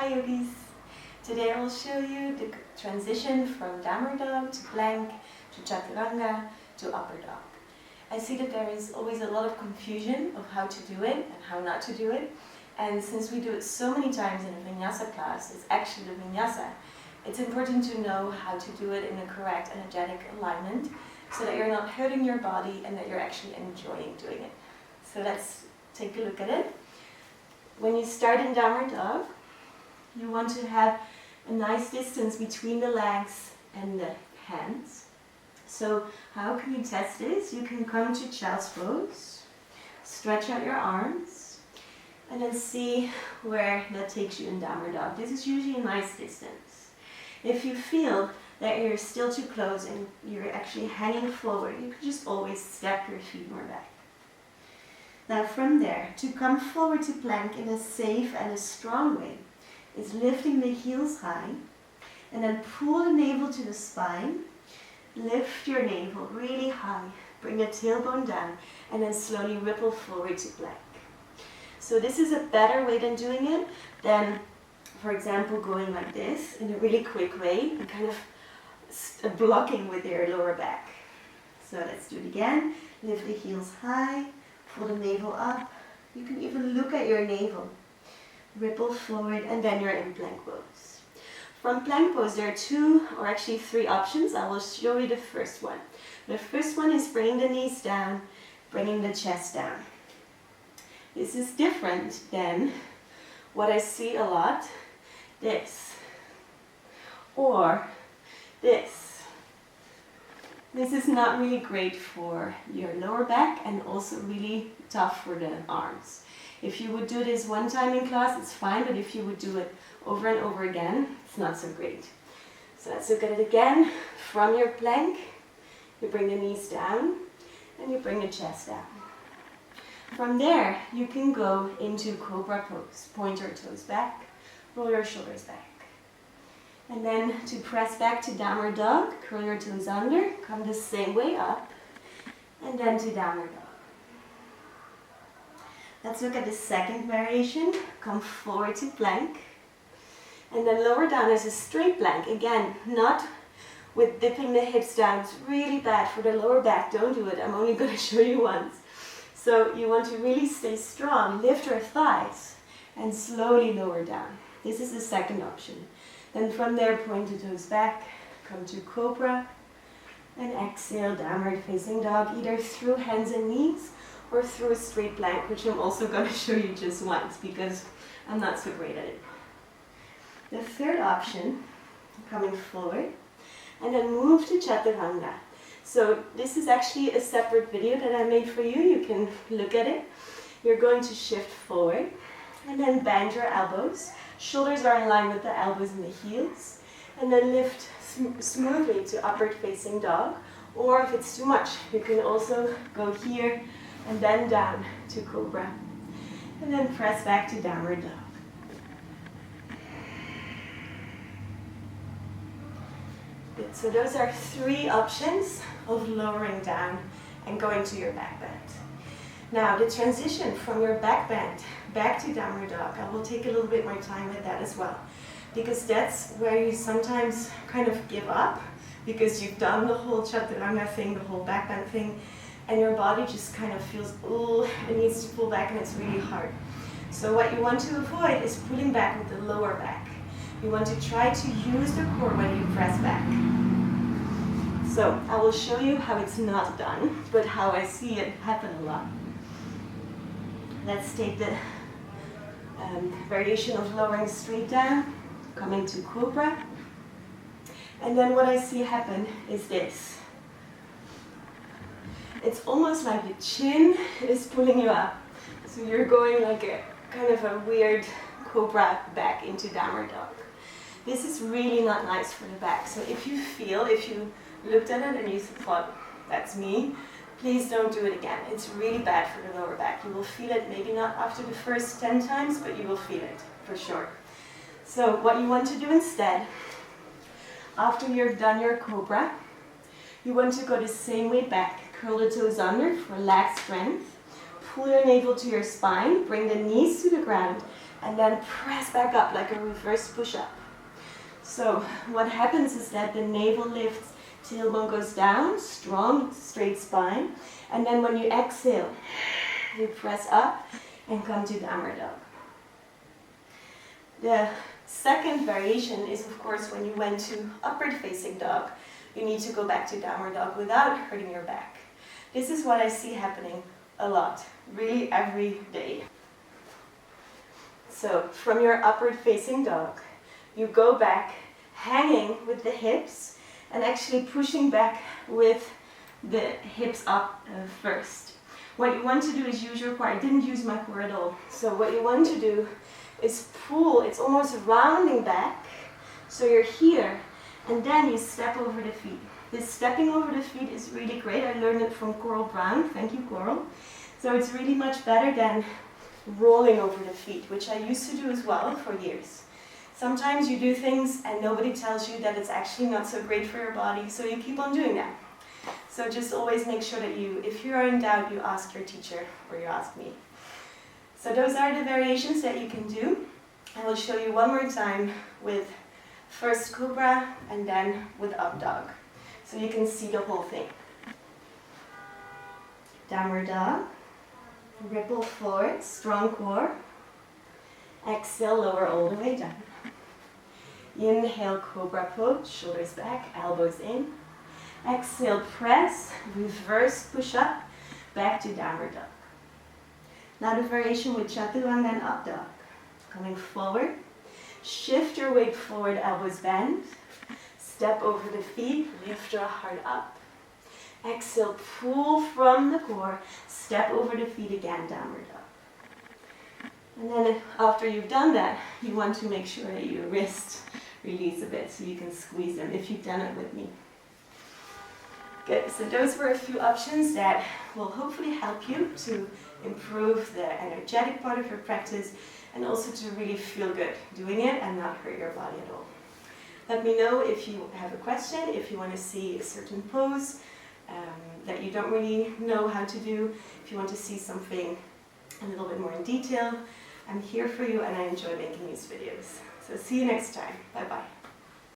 Hi yogis! Today I will show you the transition from downward dog to plank to chaturanga to upper dog. I see that there is always a lot of confusion of how to do it and how not to do it, and since we do it so many times in a Vinyasa class, it's actually the Vinyasa, it's important to know how to do it in a correct energetic alignment so that you're not hurting your body and that you're actually enjoying doing it. So let's take a look at it. When you start in downward dog, you want to have a nice distance between the legs and the hands. So how can you test this? You can come to child's pose, stretch out your arms, and then see where that takes you in downward dog. This is usually a nice distance. If you feel that you're still too close and you're actually hanging forward, you can just always step your feet more back. Now from there, to come forward to plank in a safe and a strong way, is lifting the heels high, and then pull the navel to the spine, lift your navel really high, bring the tailbone down, and then slowly ripple forward to plank. So this is a better way than doing it than, for example, going like this in a really quick way and kind of blocking with your lower back. So let's do it again. Lift the heels high, pull the navel up. You can even look at your navel. Ripple forward, and then you're in plank pose. From plank pose, there are two or actually three options. I will show you the first one. The first one is bringing the knees down, bringing the chest down. This is different than what I see a lot, this, or this. This is not really great for your lower back and also really tough for the arms. If you would do this one time in class, it's fine, but if you would do it over and over again, it's not so great. So let's look at it again. From your plank, you bring the knees down and you bring the chest down. From there, you can go into cobra pose. Point your toes back, roll your shoulders back. And then to press back to downward dog, curl your toes under, come the same way up, and then to downward dog. Let's look at the second variation. Come forward to plank, and then lower down as a straight plank. Again, not with dipping the hips down. It's really bad for the lower back. Don't do it. I'm only going to show you once. So you want to really stay strong. Lift your thighs and slowly lower down. This is the second option. Then from there, point the toes back, come to cobra, and exhale, downward facing dog, either through hands and knees or through a straight plank, which I'm also going to show you just once because I'm not so great at it. The third option, coming forward, and then move to chaturanga. So this is actually a separate video that I made for you. You can look at it. You're going to shift forward and then bend your elbows. Shoulders are in line with the elbows and the heels. And then lift smoothly to upward facing dog. Or if it's too much, you can also go here and then down to cobra. And then press back to downward dog. Good. So those are three options of lowering down and going to your back bend. Now the transition from your back bend back to downward dog, I will take a little bit more time with that as well, because that's where you sometimes kind of give up because you've done the whole chaturanga thing, the whole back bend thing, and your body just kind of feels, oh, it needs to pull back and it's really hard. So what you want to avoid is pulling back with the lower back. You want to try to use the core when you press back. So I will show you how it's not done, but how I see it happen a lot. Let's take the variation of lowering straight down, coming to cobra. And then what I see happen is this. It's almost like the chin is pulling you up. So you're going like a kind of a weird cobra back into downward dog. This is really not nice for the back. So if you looked at it and you thought, that's me, please don't do it again. It's really bad for the lower back. You will feel it, maybe not after the first 10 times, but you will feel it for sure. So what you want to do instead, after you've done your cobra, you want to go the same way back. Curl the toes under for lag strength. Pull your navel to your spine, bring the knees to the ground, and then press back up like a reverse push-up. So what happens is that the navel lifts, tailbone goes down, strong, straight spine, and then when you exhale, you press up and come to downward dog. The second variation is, of course, when you went to upward facing dog, you need to go back to downward dog without hurting your back. This is what I see happening a lot, really every day. So from your upward facing dog, you go back hanging with the hips and actually pushing back with the hips up first. What you want to do is use your core. I didn't use my core at all. So what you want to do is pull, it's almost rounding back. So you're here, and then you step over the feet. This stepping over the feet is really great. I learned it from Coral Brown. Thank you, Coral. So it's really much better than rolling over the feet, which I used to do as well for years. Sometimes you do things and nobody tells you that it's actually not so great for your body, so you keep on doing that. So just always make sure that you, if you are in doubt, you ask your teacher or you ask me. So those are the variations that you can do. I will show you one more time with first cobra and then with up dog, so you can see the whole thing. Downward dog, ripple forward, strong core. Exhale, lower all the way down. Inhale, cobra pose, shoulders back, elbows in. Exhale, press, reverse push up, back to downward dog. Now the variation with chaturanga and up dog. Coming forward, shift your weight forward, elbows bend. Step over the feet, lift your heart up. Exhale, pull from the core, step over the feet again, downward dog. And then after you've done that, you want to make sure that your wrists release a bit so you can squeeze them if you've done it with me. Good, so those were a few options that will hopefully help you to improve the energetic part of your practice and also to really feel good doing it and not hurt your body at all. Let me know if you have a question, if you want to see a certain pose that you don't really know how to do, if you want to see something a little bit more in detail. I'm here for you and I enjoy making these videos. So see you next time. Bye bye.